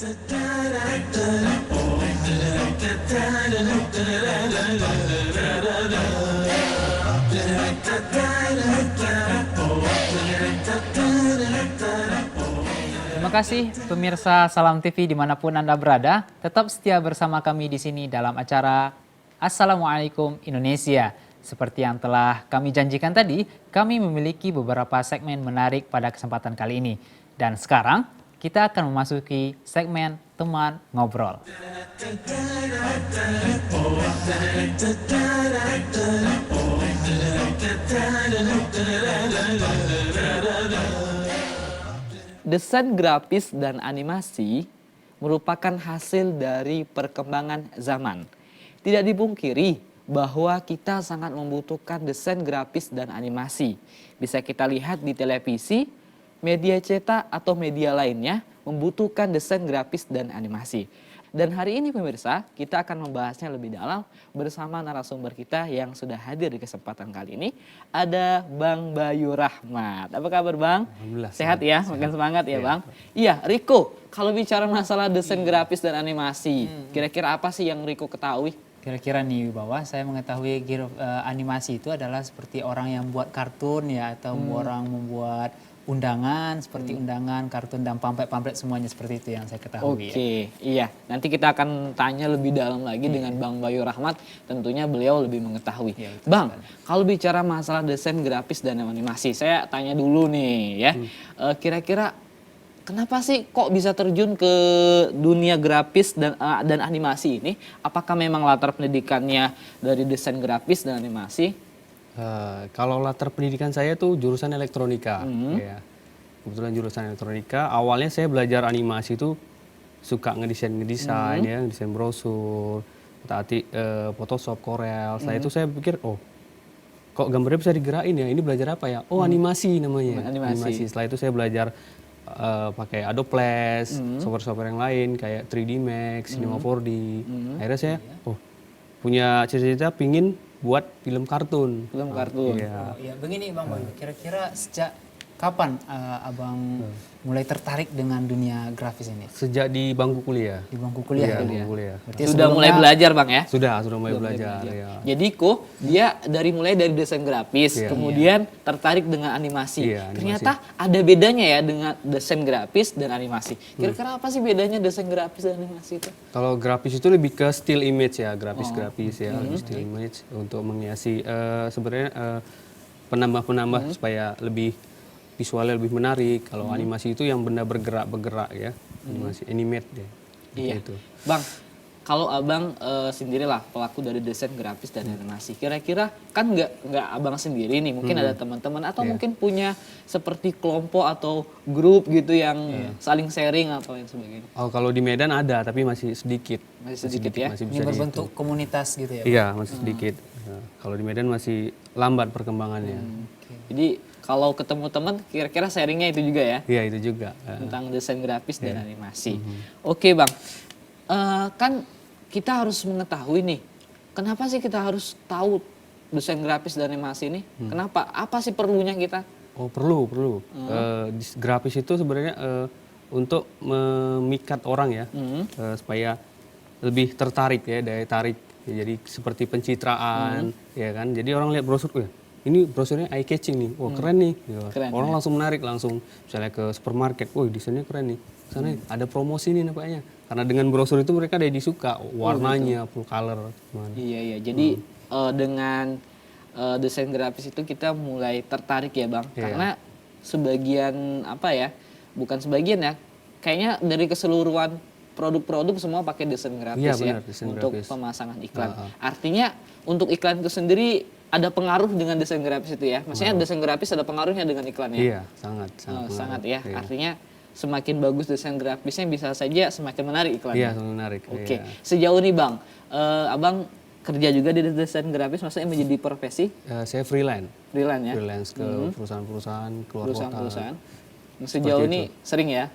Terima kasih pemirsa Salam TV dimanapun Anda berada. Tetap setia bersama kami di sini dalam acara Assalamualaikum Indonesia. Seperti yang telah kami janjikan tadi, kami memiliki beberapa segmen menarik pada kesempatan kali ini. Dan sekarang kita akan memasuki segmen Teman Ngobrol. Desain grafis dan animasi merupakan hasil dari perkembangan zaman. Tidak dipungkiri bahwa kita sangat membutuhkan desain grafis dan animasi. Bisa kita lihat di televisi, media cetak atau media lainnya membutuhkan desain grafis dan animasi. Dan hari ini pemirsa, kita akan membahasnya lebih dalam bersama narasumber kita yang sudah hadir di kesempatan kali ini. Ada Bang Bayu Rahmat. Apa kabar Bang? Alhamdulillah. Sehat ya, makin semangat ya Bang. Iya, Riko, kalau bicara masalah desain grafis dan animasi, kira-kira apa sih yang Riko ketahui? Kira-kira nih bahwa saya mengetahui animasi itu adalah seperti orang yang buat kartun ya, atau orang membuat undangan seperti undangan, kartun dan pamflet-pamflet semuanya seperti itu yang saya ketahui. Oke, iya. Nanti kita akan tanya lebih dalam lagi dengan Bang Bayu Rahmat. Tentunya beliau lebih mengetahui. Ya, Bang, kalau bicara masalah desain grafis dan animasi, saya tanya dulu nih ya. Kira-kira kenapa sih kok bisa terjun ke dunia grafis dan animasi ini? Apakah memang latar pendidikannya dari desain grafis dan animasi? Kalau latar pendidikan saya tuh jurusan elektronika, ya. Kebetulan jurusan elektronika. Awalnya saya belajar animasi tuh suka ngedesain ya, desain brosur, taati Photoshop, Corel. Saya itu saya pikir, oh, kok gambarnya bisa digerakin ya? Ini belajar apa ya? Oh, animasi namanya. Animasi. Setelah itu saya belajar pakai Adobe Flash, software-software yang lain kayak 3D Max, Cinema 4D. Akhirnya saya, oh, punya cita-cita pingin buat film kartun. Film kartun. Iya. Oh, ya, begini Bang Bayu, kira-kira sejak kapan Abang mulai tertarik dengan dunia grafis ini? Sejak di bangku kuliah. Di bangku kuliah? Iya, bangku kuliah. Berarti Sudah mulai belajar Bang ya? Sudah mulai belajar. Ya. Jadi kok dia mulai dari desain grafis, kemudian tertarik dengan animasi. Iya, animasi. Ternyata ada bedanya ya dengan desain grafis dan animasi. Kira-kira apa sih bedanya desain grafis dan animasi itu? Kalau grafis itu lebih ke still image ya, grafis ya, lebih still image untuk menghiasi sebenarnya penambah-penambah supaya lebih visualnya lebih menarik. Kalau animasi itu yang benda bergerak ya, animasi animate ya. Iya. Itu. Bang, kalau Abang sendirilah pelaku dari desain grafis dan animasi, kira-kira kan nggak Abang sendiri nih, mungkin ada teman-teman atau mungkin punya seperti kelompok atau grup gitu yang saling sharing atau yang sebagainya. Oh, kalau di Medan ada tapi masih sedikit. Masih sedikit ya? Masih Ini bisa berbentuk komunitas gitu ya? Iya, masih sedikit. Nah, kalau di Medan masih lambat perkembangannya. Jadi kalau ketemu teman, kira-kira sharingnya itu juga ya? Iya, itu juga. Tentang desain grafis dan animasi. Oke Bang, kan kita harus mengetahui nih, kenapa sih kita harus tahu desain grafis dan animasi ini? Kenapa? Apa sih perlunya kita? Oh, perlu. Grafis itu sebenarnya untuk memikat orang ya, supaya lebih tertarik ya, daya tarik. Ya, jadi seperti pencitraan, ya kan. Jadi orang lihat brosur, ini brosurnya eye catching nih, wah keren nih. Gitu. Keren, orang langsung menarik, langsung misalnya ke supermarket, wah desainnya keren nih. Sana ada promosi nih nampaknya. Karena dengan brosur itu mereka ada disuka, warnanya, full color. Iya. Jadi dengan desain grafis itu kita mulai tertarik ya Bang. Karena sebagian bukan sebagian ya, kayaknya dari keseluruhan produk-produk semua pakai desain grafis ya untuk pemasangan iklan. Artinya untuk iklan itu sendiri ada pengaruh dengan desain grafis itu ya. Maksudnya desain grafis ada pengaruhnya dengan iklannya. Iya, sangat ya. Iya. Artinya semakin bagus desain grafisnya bisa saja semakin menarik iklannya. Iya, semakin menarik. Oke. Sejauh ini Bang, Abang kerja juga di desain grafis, maksudnya menjadi profesi? Saya freelance. Freelance ya? Freelance ke perusahaan-perusahaan, keluar kota. Sejauh ini sering ya?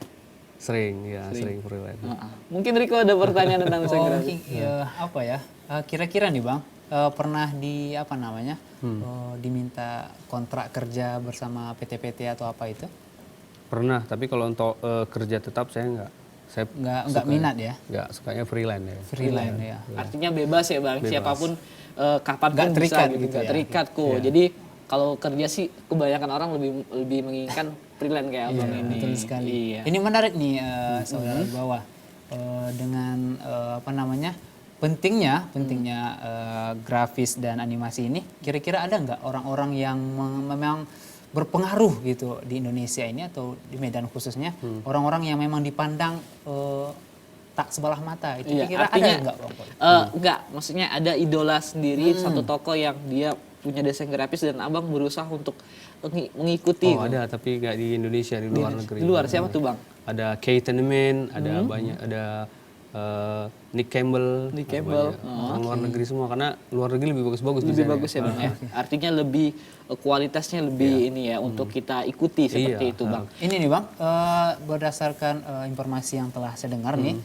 Sering freelance. Mungkin Riko ada pertanyaan tentang desain grafis? Kira-kira nih Bang, pernah diminta kontrak kerja bersama PT-PT atau apa itu? Pernah, tapi kalau untuk kerja tetap saya enggak. Saya nggak minat ya, nggak sukanya freelance ya. freelance ya. Artinya bebas ya Bang, Bebas. siapapun kapan Nggak pun terikat bisa gitu, gitu nggak ya. terikat kok. Iya. Jadi kalau kerja sih kebanyakan orang lebih menginginkan freelance kayak Abang ini. Betul sekali. Iya. Ini menarik nih saudara di bawah. Dengan apa namanya pentingnya grafis dan animasi ini. Kira-kira ada nggak orang-orang yang memang berpengaruh gitu di Indonesia ini atau di Medan khususnya orang-orang yang memang dipandang tak sebelah mata itu Iya, kira-kira artinya, ada nggak Bang? enggak, maksudnya ada idola sendiri satu tokoh yang dia punya desain grafis dan Abang berusaha untuk mengikuti. Oh ada, tapi nggak di Indonesia, di luar negeri. Di luar siapa tuh Bang? Ada Kay Tenement, ada banyak, ada Nick Campbell. Nick Campbell. Banyak. Orang luar negeri semua, karena luar negeri lebih bagus-bagus Lebih desainnya. bagus ya Bang ya. Artinya lebih kualitasnya lebih ini ya untuk kita ikuti seperti Iya, itu Bang. Ini nih Bang, berdasarkan informasi yang telah saya dengar nih,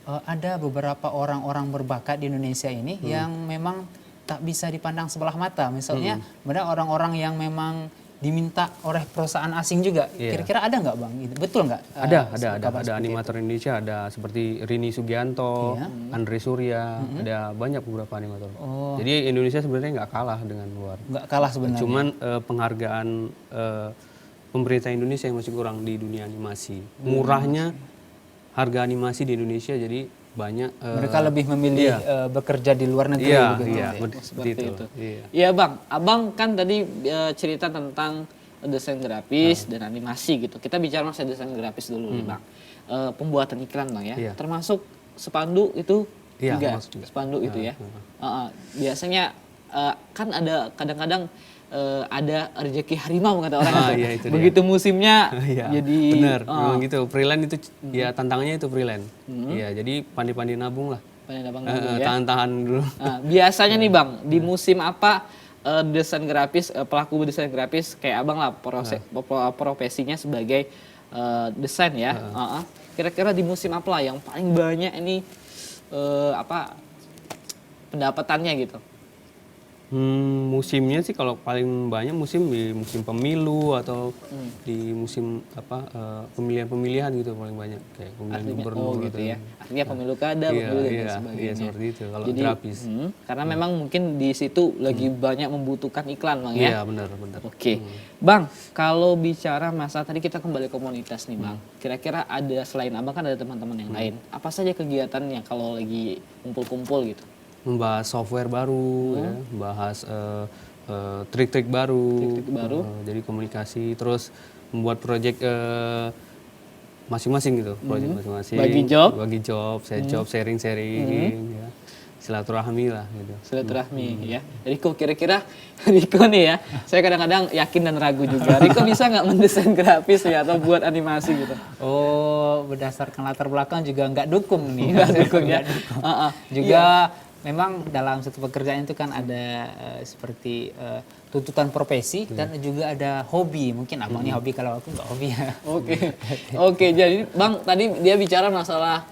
ada beberapa orang-orang berbakat di Indonesia ini yang memang tak bisa dipandang sebelah mata. Misalnya, ada orang-orang yang memang diminta oleh perusahaan asing juga. Iya. Kira-kira ada nggak Bang? Betul nggak? Ada kabar seperti animator Indonesia, ada seperti Rini Sugianto, Iya. Andre Surya, ada banyak beberapa animator. Oh. Jadi Indonesia sebenarnya nggak kalah dengan luar. Nggak kalah sebenarnya. Cuman penghargaan pemerintah Indonesia yang masih kurang di dunia animasi. Murahnya harga animasi di Indonesia, jadi banyak mereka lebih memilih bekerja di luar negeri. iya, begitu. iya, Seperti seperti itu. Iya. Iya Bang, Abang kan tadi cerita tentang desain grafis dan animasi gitu. Kita bicara masalah desain grafis dulu nih Bang. Pembuatan iklan Bang ya. Iya. Termasuk spanduk itu Iya, juga. termasuk juga. Spanduk itu ya. Biasanya kan ada kadang-kadang ada rezeki harimau kata orang itu. Iya, itu dia. Begitu musimnya Iya, jadi benar, memang gitu. Freelance itu ya tantangannya itu freelance. Iya, jadi pandai-pandai nabung lah. Panen abang nabung ya. Tahan-tahan dulu. Nah, biasanya nih Bang, di musim apa desain grafis, pelaku desain grafis kayak Abang lah profesinya sebagai desain ya. Kira-kira di musim apa lah yang paling banyak ini pendapatannya gitu? Musimnya sih kalau paling banyak musim di musim pemilu atau di musim pemilihan-pemilihan gitu paling banyak kayak pemilihan gubernur gitu atau ya. Artinya pemilu kada, Iya, pemilu dan iya, sebagainya. iya, seperti itu kalau Jadi, grafis. Karena memang mungkin di situ lagi banyak membutuhkan iklan Bang ya. Iya, benar. Oke, Bang, kalau bicara masa tadi kita kembali komunitas nih Bang. Kira-kira ada selain Abang kan ada teman-teman yang lain. Apa saja kegiatannya kalau lagi kumpul-kumpul gitu? Membahas software baru, ya, bahas trik-trik baru, jadi komunikasi, terus membuat proyek masing-masing gitu, proyek masing-masing. Bagi job, sharing-sharing, ya. Silaturahmi lah gitu. Silaturahmi ya. Riko, kira-kira Riko nih ya, saya kadang-kadang yakin dan ragu juga. Riko bisa nggak mendesain grafis ya atau buat animasi gitu? Oh, berdasarkan latar belakang juga nggak dukung nih. Nggak dukung ya. Juga memang dalam satu pekerjaan itu kan ada seperti tuntutan profesi dan juga ada hobi. Mungkin abang ini hobi, kalau aku nggak hobi ya. Oke. Jadi Bang tadi dia bicara masalah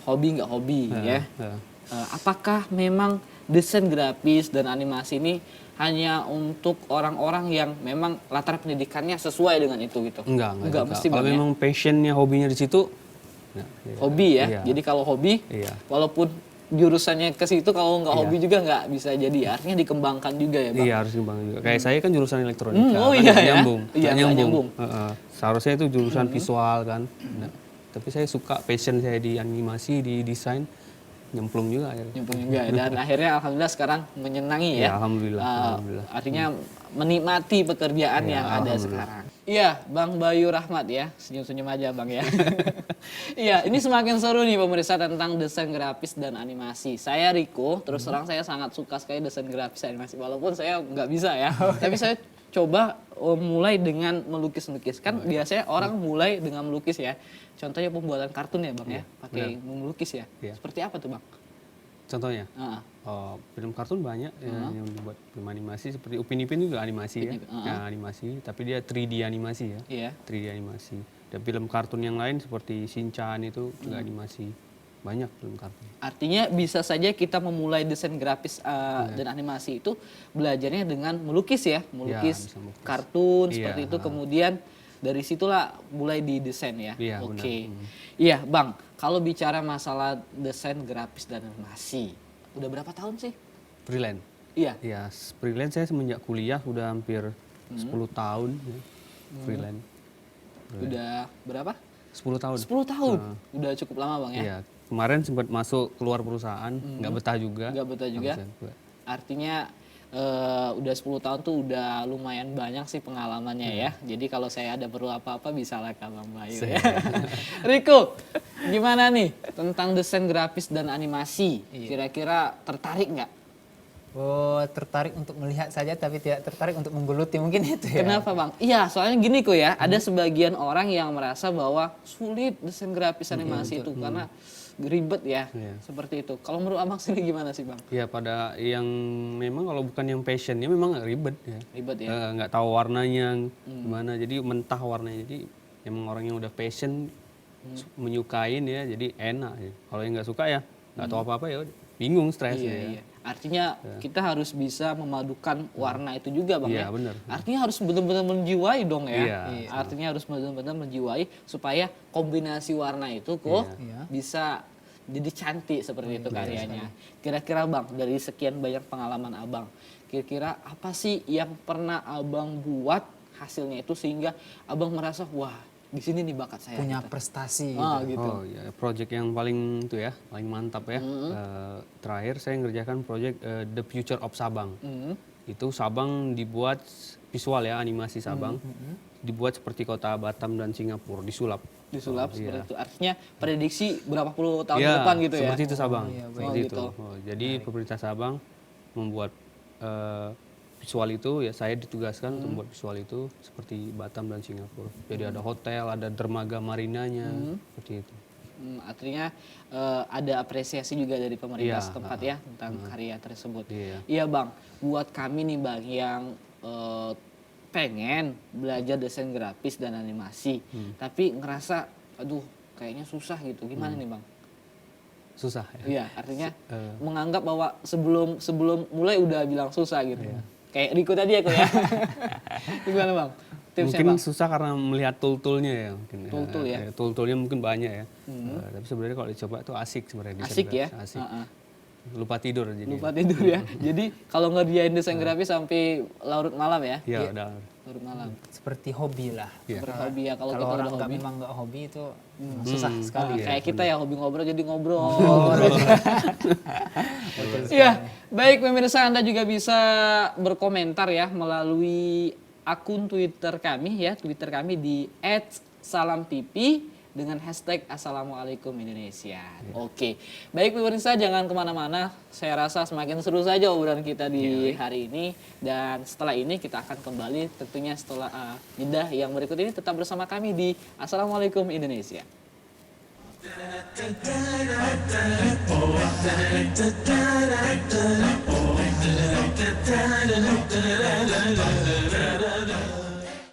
hobi nggak hobi ya. Apakah memang desain grafis dan animasi ini hanya untuk orang-orang yang memang latar pendidikannya sesuai dengan itu gitu? Enggak mesti Kalau Bang, ya? memang passionnya, hobinya di situ, Hobi ya. Iya. Jadi kalau hobi, Iya. walaupun jurusannya ke situ, kalau nggak hobi juga nggak bisa jadi. Artinya dikembangkan juga ya Bang. Iya, harus dikembangkan juga. Kayak saya kan jurusan elektronika, Oh kan iya nggak ya? nyambung, Iya, nggak nyambung. Seharusnya itu jurusan visual kan. Nah, tapi saya suka passion saya di animasi, di desain, nyemplung juga akhirnya. Nyambung juga. Dan akhirnya alhamdulillah sekarang menyenangi ya. Ya, alhamdulillah. Artinya menikmati pekerjaan yang ada sekarang. Iya, Bang Bayu Rahmat ya. Senyum-senyum aja Bang ya. Iya, ini semakin seru nih pemirsa tentang desain grafis dan animasi. Saya Riko, terus terang saya sangat suka sekali desain grafis dan animasi. Walaupun saya nggak bisa ya. Tapi saya coba mulai dengan melukis-lukis. Kan biasanya orang mulai dengan melukis ya. Contohnya pembuatan kartun ya Bang ya. Pakai melukis ya. Iya. Seperti apa tuh Bang? Contohnya, film kartun banyak yang dibuat film animasi, seperti Upin Ipin juga animasi ya. Ya, animasi, tapi dia 3D animasi ya. Iya. 3D animasi. Dan film kartun yang lain seperti Shinchan itu juga animasi. Banyak film kartun. Artinya bisa saja kita memulai desain grafis dan animasi itu belajarnya dengan melukis ya. Melukis bisa melukis. kartun Iya, seperti itu. Kemudian Dari situlah mulai didesain ya. Iya, Oke. benar. Iya, Bang. Kalau bicara masalah desain grafis dan animasi, udah berapa tahun sih? Freelance. Iya. Ya, freelance saya semenjak kuliah udah hampir 10 tahun ya. Freelance. Udah berapa? 10 tahun. 10 tahun. Udah cukup lama, Bang ya. Iya. Kemarin sempat masuk keluar perusahaan, nggak betah juga. Nggak betah juga. Nggak betah. Artinya udah 10 tahun tuh udah lumayan banyak sih pengalamannya ya. Jadi kalau saya ada perlu apa-apa bisa lah ke Bang Bayu ya. Riko, gimana nih tentang desain grafis dan animasi? Kira-kira tertarik nggak? Oh, tertarik untuk melihat saja tapi tidak tertarik untuk menggeluti mungkin itu ya. Kenapa Bang? Iya, soalnya gini kok ya, ada sebagian orang yang merasa bahwa sulit desain grafis animasi itu karena ribet ya, Iya. seperti itu. Kalau menurut Abang sendiri gimana sih Bang? Ya pada yang memang kalau bukan yang passionnya memang ribet ya. Ribet ya? Nggak tahu warnanya gimana, jadi mentah warnanya. Jadi emang orang yang udah passion menyukain ya, jadi enak ya. Kalau yang nggak suka ya nggak tahu apa-apa ya udah bingung, stres Iya, ya. iya. Artinya kita harus bisa memadukan warna itu juga Bang ya. Iya, benar. Artinya harus benar-benar menjiwai dong ya. Iya. Artinya harus benar-benar menjiwai supaya kombinasi warna itu kok Iya. bisa jadi cantik seperti itu karyanya. Kira-kira Bang, dari sekian banyak pengalaman Abang, kira-kira apa sih yang pernah Abang buat hasilnya itu sehingga Abang merasa wah, di sini nih bakat saya. Punya gitu. prestasi Ah, gitu. gitu. Oh ya, project yang paling itu ya, paling mantap ya. Terakhir saya ngerjakan project The Future of Sabang. Itu Sabang dibuat visual ya, animasi Sabang. Dibuat seperti kota Batam dan Singapura, disulap. Disulap Oh, seperti iya. itu. Artinya prediksi berapa puluh tahun Iya, ke depan gitu ya. seperti itu Sabang. Seperti Oh, itu. gitu. Oh, jadi pemerintah Sabang membuat visual itu ya, saya ditugaskan untuk membuat visual itu seperti Batam dan Singapura. Jadi ada hotel, ada dermaga marinanya, seperti itu. Artinya ada apresiasi juga dari pemerintah Iya, setempat ya tentang karya tersebut. Iya. Iya Bang, buat kami nih Bang yang pengen belajar desain grafis dan animasi, tapi ngerasa aduh kayaknya susah gitu. Gimana nih Bang? Susah ya. Iya, artinya menganggap bahwa sebelum mulai udah bilang susah gitu. Kayak Riko tadi ya kok ya. Gimana Bang? Tipsnya Mungkin Bang? susah karena melihat tool-toolnya ya. Mungkin, Tool-tool ya? Tool-toolnya mungkin banyak ya. Tapi sebenarnya kalau dicoba itu asik sebenarnya. desain Asik ya? grafis, Asik. Heeh. Lupa tidur jadi. Lupa tidur ya. Jadi kalau ngerjain desain grafis sampai larut malam ya? Iya, udah. Larut malam. Seperti hobi lah. Iya. Seperti hobi ya. Kalau Kalau kita orang udah nggak hobi. memang nggak hobi itu susah Nah, sekali. kayak kita ya hobi ngobrol jadi ngobrol. Iya, baik pemirsa Anda juga bisa berkomentar ya melalui akun Twitter kami ya, Twitter kami di @salamtv dengan hashtag Assalamualaikum Indonesia. Oke, baik pemirsa jangan kemana-mana. Saya rasa semakin seru saja obrolan kita di hari ini dan setelah ini kita akan kembali tentunya setelah jeda yang berikut ini tetap bersama kami di Assalamualaikum Indonesia. Da da da da